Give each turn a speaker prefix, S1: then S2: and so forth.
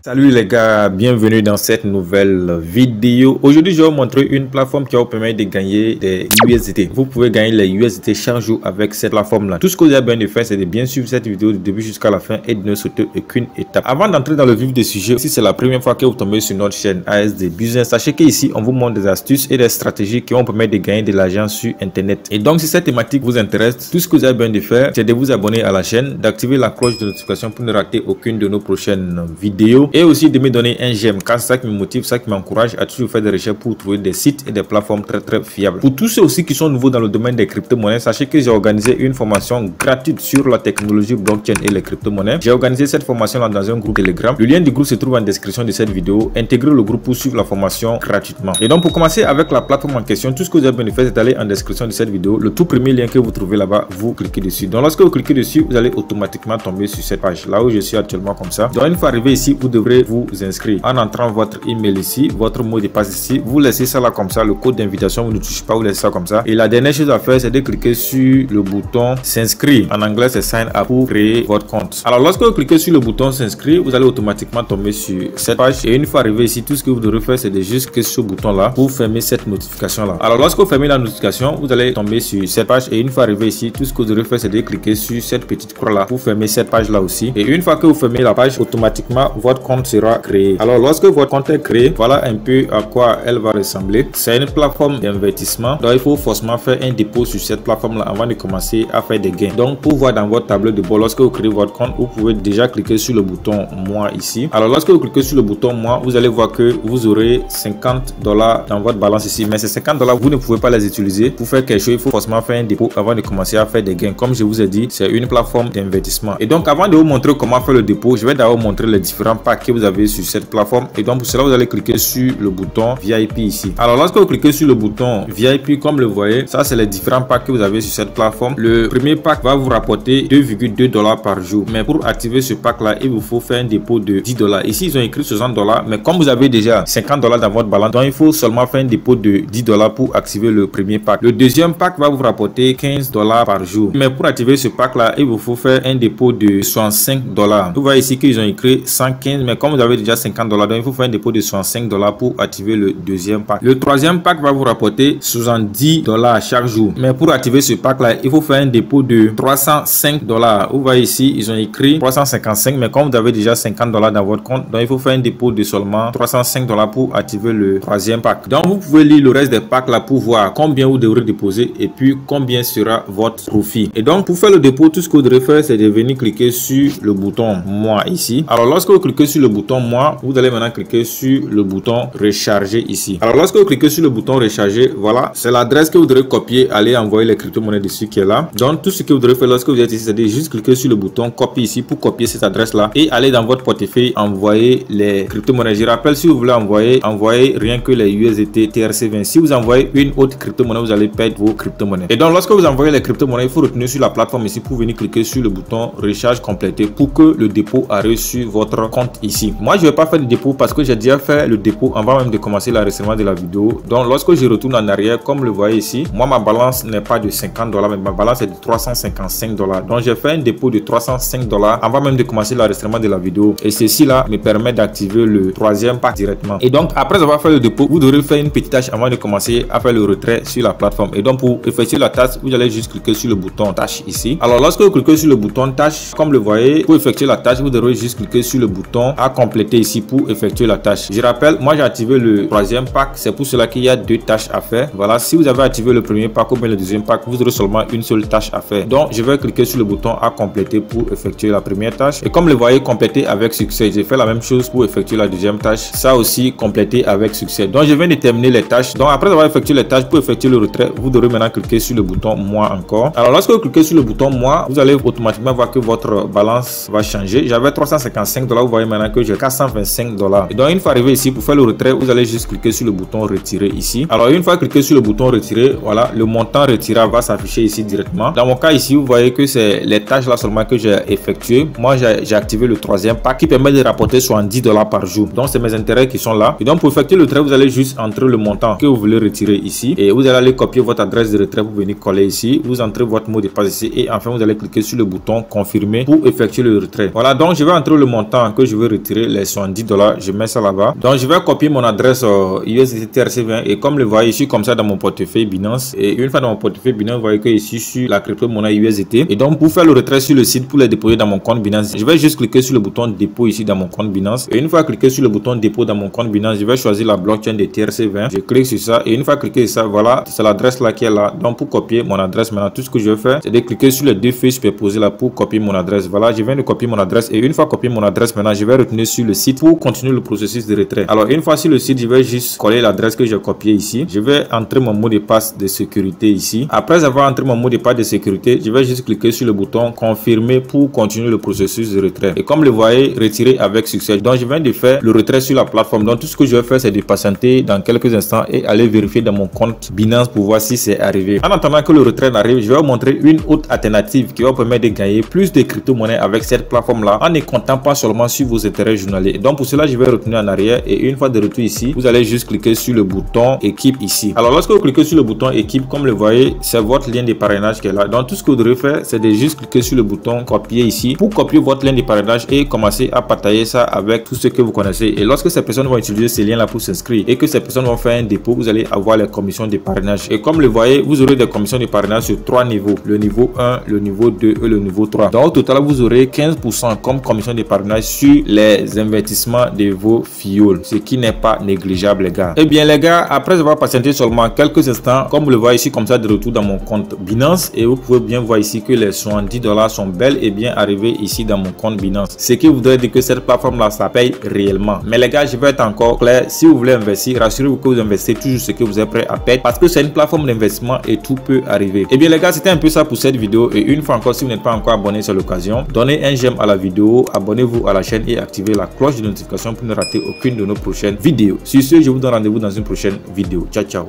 S1: Salut les gars, bienvenue dans cette nouvelle vidéo. Aujourd'hui, je vais vous montrer une plateforme qui va vous permettre de gagner des USDT. Vous pouvez gagner les USDT chaque jour avec cette plateforme-là. Tout ce que vous avez besoin de faire, c'est de bien suivre cette vidéo du début jusqu'à la fin et de ne sauter aucune étape. Avant d'entrer dans le vif du sujet, si c'est la première fois que vous tombez sur notre chaîne ASD Business, sachez qu'ici, on vous montre des astuces et des stratégies qui vont vous permettre de gagner de l'argent sur Internet. Et donc, si cette thématique vous intéresse, tout ce que vous avez besoin de faire, c'est de vous abonner à la chaîne, d'activer la cloche de notification pour ne rater aucune de nos prochaines vidéos. Et aussi de me donner un j'aime, car c'est ça qui me motive, ça qui m'encourage à toujours faire des recherches pour trouver des sites et des plateformes très fiables. Pour tous ceux aussi qui sont nouveaux dans le domaine des crypto-monnaies, sachez que j'ai organisé une formation gratuite sur la technologie blockchain et les crypto-monnaies. J'ai organisé cette formation là dans un groupe Telegram. Le lien du groupe se trouve en description de cette vidéo. Intégrez le groupe pour suivre la formation gratuitement. Et donc pour commencer avec la plateforme en question, tout ce que vous avez besoin de faire, c'est d'aller en description de cette vidéo. Le tout premier lien que vous trouvez là-bas, vous cliquez dessus. Donc lorsque vous cliquez dessus, vous allez automatiquement tomber sur cette page là où je suis actuellement comme ça. Donc une fois arrivé ici, vous devrez vous inscrire en entrant votre email ici, votre mot de passe ici. Vous laissez ça là comme ça, le code d'invitation, vous ne touchez pas, vous laissez ça comme ça. Et la dernière chose à faire, c'est de cliquer sur le bouton s'inscrire. En anglais, c'est sign up pour créer votre compte. Alors lorsque vous cliquez sur le bouton s'inscrire, vous allez automatiquement tomber sur cette page. Et une fois arrivé ici, tout ce que vous devrez faire, c'est de juste cliquer sur ce bouton là pour fermer cette notification là. Alors lorsque vous fermez la notification, vous allez tomber sur cette page. Et une fois arrivé ici, tout ce que vous devrez faire, c'est de cliquer sur cette petite croix là pour fermer cette page là aussi. Et une fois que vous fermez la page, automatiquement votre compte sera créé. Alors lorsque votre compte est créé, voilà un peu à quoi elle va ressembler. C'est une plateforme d'investissement, donc il faut forcément faire un dépôt sur cette plateforme là avant de commencer à faire des gains. Donc pour voir dans votre tableau de bord, lorsque vous créez votre compte, vous pouvez déjà cliquer sur le bouton moi ici. Alors lorsque vous cliquez sur le bouton moi, vous allez voir que vous aurez $50 dans votre balance ici, mais ces $50 vous ne pouvez pas les utiliser pour faire quelque chose. Il faut forcément faire un dépôt avant de commencer à faire des gains. Comme je vous ai dit, c'est une plateforme d'investissement. Et donc avant de vous montrer comment faire le dépôt, je vais d'abord montrer les différents packs que vous avez sur cette plateforme. Et donc pour cela, vous allez cliquer sur le bouton VIP ici. Alors lorsque vous cliquez sur le bouton VIP, comme le voyez, ça c'est les différents packs que vous avez sur cette plateforme. Le premier pack va vous rapporter $2,2 par jour. Mais pour activer ce pack là, il vous faut faire un dépôt de $10. Ici ils ont écrit $60, mais comme vous avez déjà $50 dans votre balance, donc il faut seulement faire un dépôt de $10 pour activer le premier pack. Le deuxième pack va vous rapporter $15 par jour. Mais pour activer ce pack là, il vous faut faire un dépôt de $65. Vous voyez ici qu'ils ont écrit 115, mais comme vous avez déjà $50, donc il faut faire un dépôt de $65 pour activer le deuxième pack. Le troisième pack va vous rapporter $70 chaque jour. Mais pour activer ce pack là, il faut faire un dépôt de $305. Vous voyez ici, ils ont écrit 355, mais comme vous avez déjà $50 dans votre compte, donc il faut faire un dépôt de seulement $305 pour activer le troisième pack. Donc vous pouvez lire le reste des packs là pour voir combien vous devrez déposer et puis combien sera votre profit. Et donc pour faire le dépôt, tout ce que vous devrez faire, c'est de venir cliquer sur le bouton moi ici. Alors lorsque vous cliquez sur le bouton moi, vous allez maintenant cliquer sur le bouton recharger ici. Alors lorsque vous cliquez sur le bouton recharger, voilà, c'est l'adresse que vous devrez copier, aller envoyer les crypto-monnaies dessus qui est là. Donc tout ce que vous devrez faire lorsque vous êtes ici, c'est de juste cliquer sur le bouton copier ici pour copier cette adresse là et aller dans votre portefeuille envoyer les crypto-monnaies. Je rappelle, si vous voulez envoyer rien que les USDT TRC20. Si vous envoyez une autre crypto-monnaie, vous allez perdre vos crypto-monnaies. Et donc lorsque vous envoyez les crypto-monnaies, il faut retenir sur la plateforme ici pour venir cliquer sur le bouton recharge complété pour que le dépôt arrive sur votre compte ici. Moi je vais pas faire de dépôt parce que j'ai déjà fait le dépôt avant même de commencer l'enregistrement de la vidéo. Donc lorsque je retourne en arrière, comme le voyez ici, moi ma balance n'est pas de $50, mais ma balance est de $355. Donc j'ai fait un dépôt de $305 avant même de commencer l'enregistrement de la vidéo. Et ceci là me permet d'activer le troisième pack directement. Et donc après avoir fait le dépôt, vous devrez faire une petite tâche avant de commencer à faire le retrait sur la plateforme. Et donc pour effectuer la tâche, vous allez juste cliquer sur le bouton tâche ici. Alors lorsque vous cliquez sur le bouton tâche, comme le voyez, pour effectuer la tâche, vous devrez juste cliquer sur le bouton à compléter ici pour effectuer la tâche. Je rappelle, moi j'ai activé le troisième pack, c'est pour cela qu'il y a deux tâches à faire. Voilà, si vous avez activé le premier pack ou bien le deuxième pack, vous aurez seulement une seule tâche à faire. Donc je vais cliquer sur le bouton à compléter pour effectuer la première tâche. Et comme le voyez, compléter avec succès. J'ai fait la même chose pour effectuer la deuxième tâche. Ça aussi, compléter avec succès. Donc je viens de terminer les tâches. Donc après avoir effectué les tâches, pour effectuer le retrait, vous devrez maintenant cliquer sur le bouton moi encore. Alors lorsque vous cliquez sur le bouton moi, vous allez automatiquement voir que votre balance va changer. J'avais $355, vous voyez maintenant que j'ai $425. Et donc une fois arrivé ici, pour faire le retrait, vous allez juste cliquer sur le bouton retirer ici. Alors une fois cliqué sur le bouton retirer, voilà, le montant retiré va s'afficher ici directement. Dans mon cas ici, vous voyez que c'est les tâches là seulement que j'ai effectué. Moi j'ai activé le troisième pack qui permet de rapporter $70 par jour. Donc c'est mes intérêts qui sont là. Et donc pour effectuer le retrait, vous allez juste entrer le montant que vous voulez retirer ici et vous allez aller copier votre adresse de retrait pour venir coller ici. Vous entrez votre mot de passe ici et enfin vous allez cliquer sur le bouton confirmer pour effectuer le retrait. Voilà, donc je vais entrer le montant que je veux retirer les $70. Je mets ça là-bas. Donc je vais copier mon adresse USDT TRC20 et comme le voyez ici comme ça dans mon portefeuille Binance. Et une fois dans mon portefeuille Binance, vous voyez que ici sur la crypto-monnaie USDT. Et donc pour faire le retrait sur le site pour les déposer dans mon compte Binance, je vais juste cliquer sur le bouton dépôt ici dans mon compte Binance. Et une fois cliqué sur le bouton dépôt dans mon compte Binance, je vais choisir la blockchain de TRC20. Je clique sur ça et une fois cliqué sur ça, voilà, c'est l'adresse là qui est là. Donc pour copier mon adresse maintenant, tout ce que je vais faire, c'est de cliquer sur les deux feuilles superposées là pour copier mon adresse. Voilà, je viens de copier mon adresse et une fois copié mon adresse maintenant, je vais retourner sur le site pour continuer le processus de retrait. Alors une fois sur le site, je vais juste coller l'adresse que j'ai copiée ici. Je vais entrer mon mot de passe de sécurité ici. Après avoir entré mon mot de passe de sécurité, je vais juste cliquer sur le bouton confirmer pour continuer le processus de retrait. Et comme le voyez, retirer avec succès. Donc je viens de faire le retrait sur la plateforme. Donc tout ce que je vais faire, c'est de patienter dans quelques instants et aller vérifier dans mon compte Binance pour voir si c'est arrivé. En attendant que le retrait arrive, je vais vous montrer une autre alternative qui va vous permettre de gagner plus de crypto-monnaies avec cette plateforme là en ne comptant pas seulement sur vos intérêts journaliers. Donc pour cela, je vais retourner en arrière et une fois de retour ici, vous allez juste cliquer sur le bouton équipe ici. Alors lorsque vous cliquez sur le bouton équipe, comme le voyez, c'est votre lien de parrainage qui est là. Donc tout ce que vous devez faire, c'est de juste cliquer sur le bouton copier ici pour copier votre lien de parrainage et commencer à partager ça avec tous ceux que vous connaissez. Et lorsque ces personnes vont utiliser ces liens là pour s'inscrire et que ces personnes vont faire un dépôt, vous allez avoir les commissions de parrainage. Et comme le voyez, vous aurez des commissions de parrainage sur 3 niveaux, le niveau 1, le niveau 2 et le niveau 3. Donc au total, vous aurez 15% comme commission de parrainage sur les investissements de vos fioles, ce qui n'est pas négligeable les gars. Et bien les gars, après avoir patienté seulement quelques instants, comme vous le voyez ici comme ça de retour dans mon compte Binance, et vous pouvez bien voir ici que les $70 sont bel et bien arrivés ici dans mon compte Binance, ce qui voudrait dire que cette plateforme là ça paye réellement. Mais les gars, je vais être encore clair, si vous voulez investir, rassurez-vous que vous investissez toujours ce que vous êtes prêt à perdre parce que c'est une plateforme d'investissement et tout peut arriver. Et bien les gars, c'était un peu ça pour cette vidéo et une fois encore, si vous n'êtes pas encore abonné sur l'occasion, donnez un j'aime à la vidéo, abonnez-vous à la chaîne et activez la cloche de notification pour ne rater aucune de nos prochaines vidéos. Sur ce, je vous donne rendez-vous dans une prochaine vidéo. Ciao ciao.